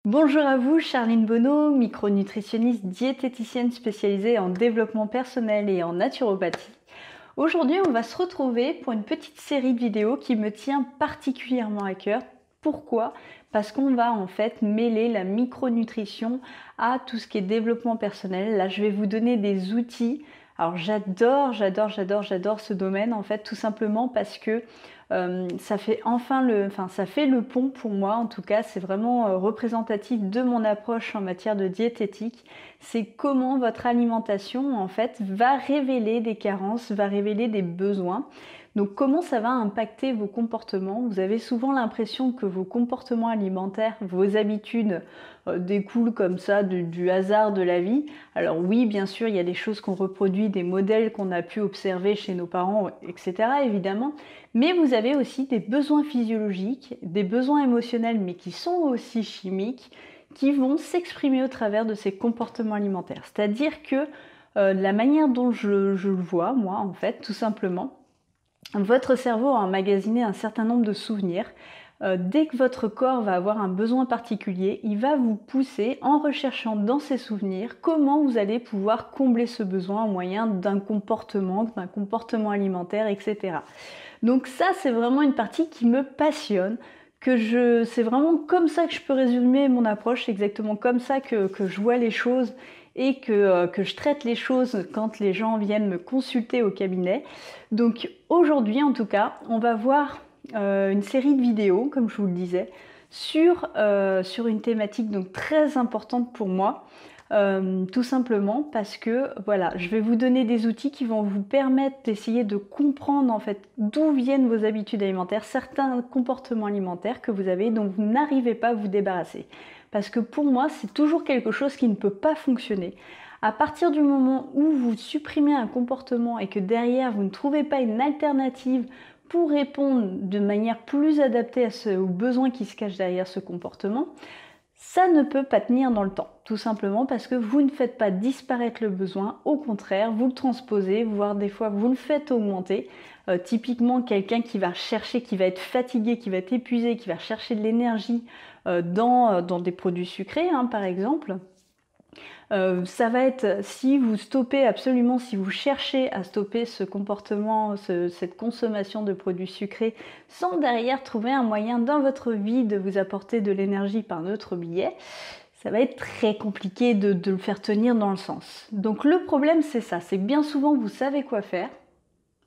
Bonjour à vous, Charline Bonneau, micronutritionniste diététicienne spécialisée en développement personnel et en naturopathie. Aujourd'hui, on va se retrouver pour une petite série de vidéos qui me tient particulièrement à cœur. Pourquoi? Parce qu'on va en fait mêler la micronutrition à tout ce qui est développement personnel. Là, je vais vous donner des outils. Alors j'adore ce domaine en fait, tout simplement parce que ça fait ça fait le pont pour moi. En tout cas, c'est vraiment représentatif de mon approche en matière de diététique. C'est comment votre alimentation en fait va révéler des carences, va révéler des besoins. Donc comment ça va impacter vos comportements? Vous avez souvent l'impression que vos comportements alimentaires, vos habitudes découlent comme ça du hasard de la vie. Alors oui, bien sûr, il y a des choses qu'on reproduit, des modèles qu'on a pu observer chez nos parents, etc. évidemment. Mais vous avez aussi des besoins physiologiques, des besoins émotionnels, mais qui sont aussi chimiques, qui vont s'exprimer au travers de ces comportements alimentaires. C'est-à-dire que la manière dont je le vois, moi, en fait, tout simplement, votre cerveau a emmagasiné un certain nombre de souvenirs. Dès que votre corps va avoir un besoin particulier, il va vous pousser en recherchant dans ces souvenirs comment vous allez pouvoir combler ce besoin au moyen d'un comportement alimentaire, etc. Donc ça, c'est vraiment une partie qui me passionne, c'est vraiment comme ça que je peux résumer mon approche, c'est exactement comme ça que je vois les choses et que je traite les choses quand les gens viennent me consulter au cabinet. Donc aujourd'hui, en tout cas, on va voir une série de vidéos, comme je vous le disais, sur une thématique donc très importante pour moi. Tout simplement parce que voilà, je vais vous donner des outils qui vont vous permettre d'essayer de comprendre en fait d'où viennent vos habitudes alimentaires, certains comportements alimentaires que vous avez dont vous n'arrivez pas à vous débarrasser. Parce que pour moi, c'est toujours quelque chose qui ne peut pas fonctionner. À partir du moment où vous supprimez un comportement et que derrière vous ne trouvez pas une alternative pour répondre de manière plus adaptée aux besoins qui se cachent derrière ce comportement, ça ne peut pas tenir dans le temps, tout simplement parce que vous ne faites pas disparaître le besoin, au contraire, vous le transposez, voire des fois vous le faites augmenter. Typiquement, quelqu'un qui va chercher, qui va être fatigué, qui va être épuisé, qui va chercher de l'énergie dans des produits sucrés, hein, par exemple. Ça va être si vous stoppez absolument, si vous cherchez à stopper ce comportement, cette consommation de produits sucrés, sans derrière trouver un moyen dans votre vie de vous apporter de l'énergie par un autre biais, ça va être très compliqué de le faire tenir dans le sens. Donc le problème c'est ça, c'est que bien souvent vous savez quoi faire,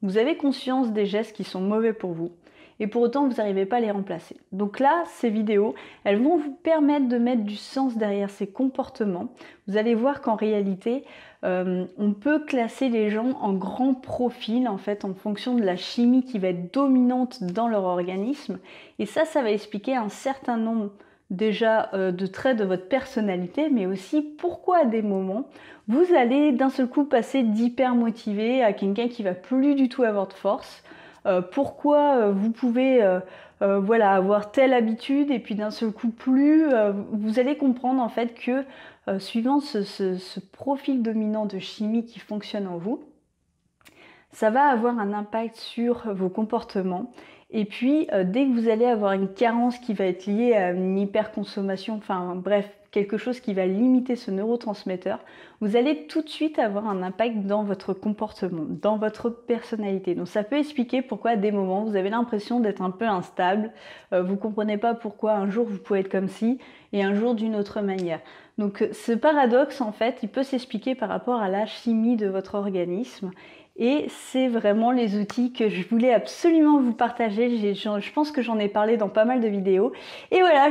vous avez conscience des gestes qui sont mauvais pour vous, et pour autant vous n'arrivez pas à les remplacer. Donc là, ces vidéos, elles vont vous permettre de mettre du sens derrière ces comportements. Vous allez voir qu'en réalité, on peut classer les gens en grands profils en fait en fonction de la chimie qui va être dominante dans leur organisme. Et ça va expliquer un certain nombre déjà de traits de votre personnalité, mais aussi pourquoi à des moments vous allez d'un seul coup passer d'hyper motivé à quelqu'un qui va plus du tout avoir de force. Pourquoi vous pouvez voilà, avoir telle habitude et puis d'un seul coup plus, vous allez comprendre en fait que suivant ce profil dominant de chimie qui fonctionne en vous, ça va avoir un impact sur vos comportements. Et puis, dès que vous allez avoir une carence qui va être liée à une hyperconsommation, enfin bref, quelque chose qui va limiter ce neurotransmetteur, vous allez tout de suite avoir un impact dans votre comportement, dans votre personnalité. Donc ça peut expliquer pourquoi à des moments vous avez l'impression d'être un peu instable, vous ne comprenez pas pourquoi un jour vous pouvez être comme ci et un jour d'une autre manière. Donc ce paradoxe en fait, il peut s'expliquer par rapport à la chimie de votre organisme. Et c'est vraiment les outils que je voulais absolument vous partager. Je pense que j'en ai parlé dans pas mal de vidéos. Et voilà,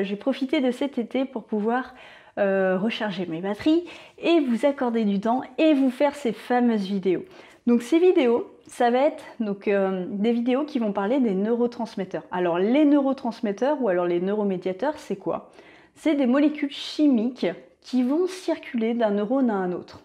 j'ai profité de cet été pour pouvoir recharger mes batteries et vous accorder du temps et vous faire ces fameuses vidéos. Donc ces vidéos, ça va être des vidéos qui vont parler des neurotransmetteurs. Alors les neurotransmetteurs ou alors les neuromédiateurs, c'est quoi? C'est des molécules chimiques qui vont circuler d'un neurone à un autre.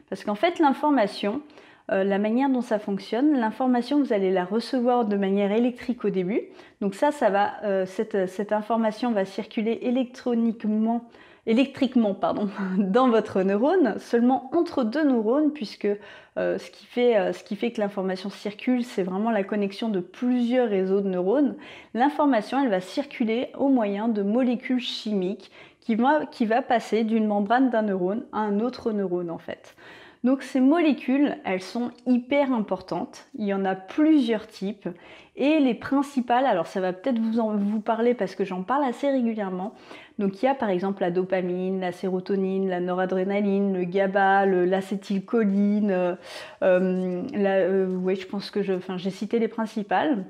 Parce qu'en fait, l'information, la manière dont ça fonctionne, l'information, vous allez la recevoir de manière électrique au début. Donc cette information va circuler électroniquement électriquement pardon, dans votre neurone, seulement entre deux neurones, puisque ce qui fait que l'information circule, c'est vraiment la connexion de plusieurs réseaux de neurones. L'information, elle va circuler au moyen de molécules chimiques qui va passer d'une membrane d'un neurone à un autre neurone en fait. Donc ces molécules, elles sont hyper importantes, il y en a plusieurs types, et les principales, alors ça va peut-être vous parler parce que j'en parle assez régulièrement, donc il y a par exemple la dopamine, la sérotonine, la noradrénaline, le GABA, l'acétylcholine, je pense que j'ai cité les principales,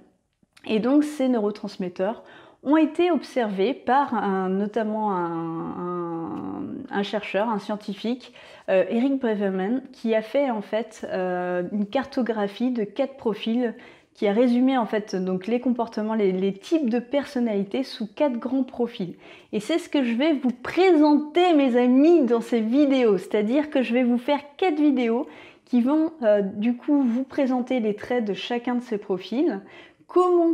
et donc ces neurotransmetteurs ont été observés par notamment un chercheur, un scientifique, Eric Breverman, qui a fait en fait une cartographie de 4 profils, qui a résumé en fait donc les comportements, les types de personnalités sous 4 grands profils. Et c'est ce que je vais vous présenter, mes amis, dans ces vidéos. C'est-à-dire que je vais vous faire 4 vidéos qui vont du coup vous présenter les traits de chacun de ces profils, comment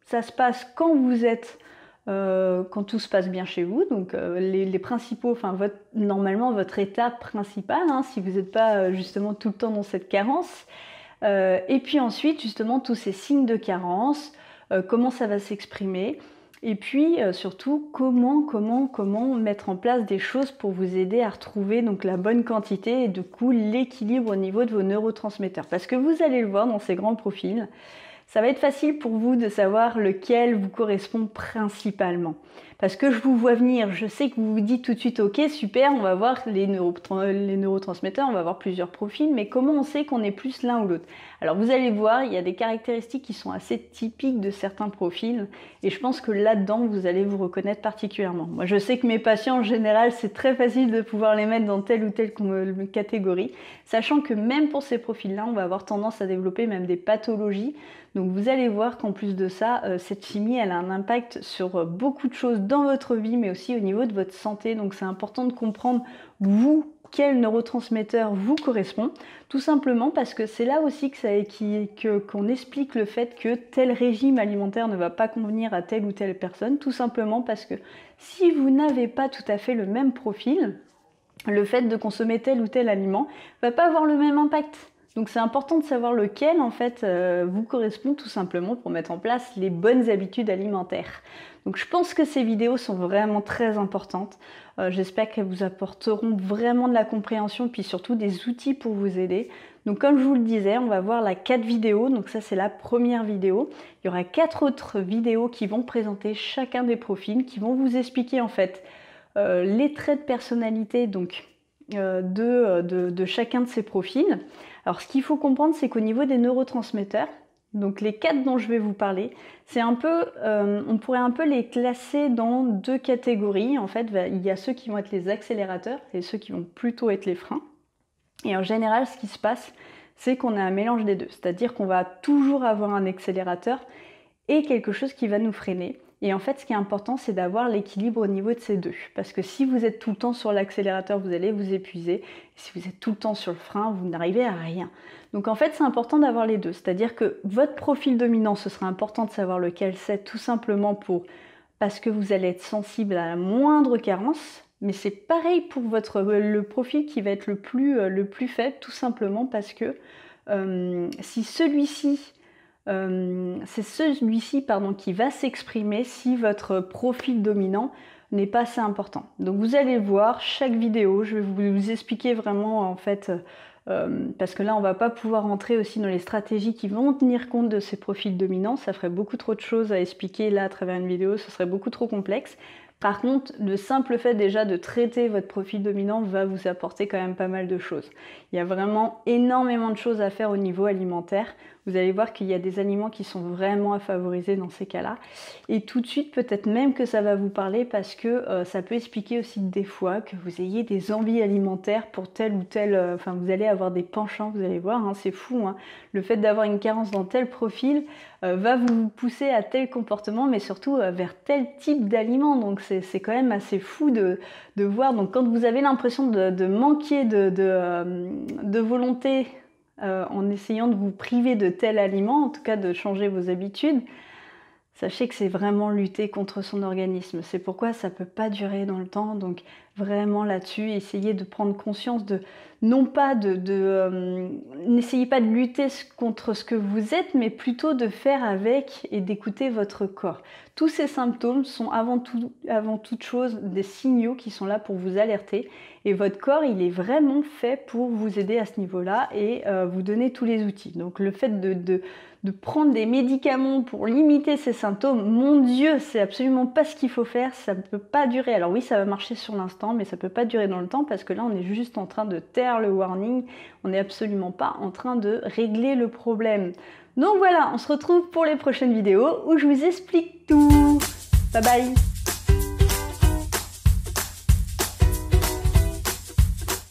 ça se passe quand vous êtes, quand tout se passe bien chez vous, donc les principaux, enfin normalement votre étape principale, hein, si vous n'êtes pas justement tout le temps dans cette carence, et puis ensuite justement tous ces signes de carence, comment ça va s'exprimer, et puis surtout comment mettre en place des choses pour vous aider à retrouver donc la bonne quantité et du coup l'équilibre au niveau de vos neurotransmetteurs. Parce que vous allez le voir dans ces grands profils, ça va être facile pour vous de savoir lequel vous correspond principalement. Parce que je vous vois venir, je sais que vous vous dites tout de suite, ok, super, on va voir les neurotransmetteurs, on va voir plusieurs profils, mais comment on sait qu'on est plus l'un ou l'autre? Alors vous allez voir, il y a des caractéristiques qui sont assez typiques de certains profils, et je pense que là-dedans, vous allez vous reconnaître particulièrement. Moi, je sais que mes patients, en général, c'est très facile de pouvoir les mettre dans telle ou telle catégorie, sachant que même pour ces profils-là, on va avoir tendance à développer même des pathologies. Donc vous allez voir qu'en plus de ça, cette chimie, elle a un impact sur beaucoup de choses dans votre vie, mais aussi au niveau de votre santé. Donc c'est important de comprendre, vous, quel neurotransmetteur vous correspond, tout simplement parce que c'est là aussi qu'on explique le fait que tel régime alimentaire ne va pas convenir à telle ou telle personne, tout simplement parce que si vous n'avez pas tout à fait le même profil, le fait de consommer tel ou tel aliment va pas avoir le même impact. Donc c'est important de savoir lequel en fait vous correspond, tout simplement pour mettre en place les bonnes habitudes alimentaires. Donc je pense que ces vidéos sont vraiment très importantes. J'espère qu'elles vous apporteront vraiment de la compréhension puis surtout des outils pour vous aider. Donc comme je vous le disais, on va voir 4 vidéos. Donc ça c'est la première vidéo. Il y aura 4 autres vidéos qui vont présenter chacun des profils, qui vont vous expliquer en fait les traits de personnalité donc de chacun de ces profils. Alors ce qu'il faut comprendre, c'est qu'au niveau des neurotransmetteurs, donc les 4 dont je vais vous parler, c'est un peu, on pourrait un peu les classer dans 2 catégories. En fait, il y a ceux qui vont être les accélérateurs et ceux qui vont plutôt être les freins. Et en général, ce qui se passe, c'est qu'on a un mélange des deux. C'est-à-dire qu'on va toujours avoir un accélérateur et quelque chose qui va nous freiner. Et en fait, ce qui est important, c'est d'avoir l'équilibre au niveau de ces deux. Parce que si vous êtes tout le temps sur l'accélérateur, vous allez vous épuiser. Si vous êtes tout le temps sur le frein, vous n'arrivez à rien. Donc en fait, c'est important d'avoir les deux. C'est-à-dire que votre profil dominant, ce sera important de savoir lequel c'est, tout simplement parce que vous allez être sensible à la moindre carence. Mais c'est pareil pour le profil qui va être le plus faible, tout simplement parce que si celui-ci... c'est celui-ci qui va s'exprimer si votre profil dominant n'est pas assez important. Donc vous allez voir chaque vidéo, je vais vous expliquer vraiment en fait, parce que là on va pas pouvoir rentrer aussi dans les stratégies qui vont tenir compte de ces profils dominants, ça ferait beaucoup trop de choses à expliquer là à travers une vidéo, ce serait beaucoup trop complexe. Par contre, le simple fait déjà de traiter votre profil dominant va vous apporter quand même pas mal de choses. Il y a vraiment énormément de choses à faire au niveau alimentaire. Vous allez voir qu'il y a des aliments qui sont vraiment à favoriser dans ces cas-là. Et tout de suite, peut-être même que ça va vous parler parce que ça peut expliquer aussi des fois que vous ayez des envies alimentaires pour tel ou tel... Enfin, vous allez avoir des penchants, vous allez voir, hein, c'est fou. Hein. Le fait d'avoir une carence dans tel profil va vous pousser à tel comportement, mais surtout vers tel type d'aliment. Donc c'est quand même assez fou de voir. Donc quand vous avez l'impression de manquer de volonté en essayant de vous priver de tel aliment, en tout cas de changer vos habitudes, sachez que c'est vraiment lutter contre son organisme. C'est pourquoi ça ne peut pas durer dans le temps. Donc vraiment là-dessus. Essayez de prendre conscience de, non pas n'essayez pas de lutter contre ce que vous êtes, mais plutôt de faire avec et d'écouter votre corps. Tous ces symptômes sont avant toute chose des signaux qui sont là pour vous alerter, et votre corps, il est vraiment fait pour vous aider à ce niveau-là et vous donner tous les outils. Donc le fait de prendre des médicaments pour limiter ces symptômes, mon Dieu, c'est absolument pas ce qu'il faut faire, ça ne peut pas durer. Alors oui, ça va marcher sur l'instant, mais ça ne peut pas durer dans le temps parce que là, on est juste en train de taire le warning, on n'est absolument pas en train de régler le problème. Donc voilà, on se retrouve pour les prochaines vidéos où je vous explique tout. Bye bye!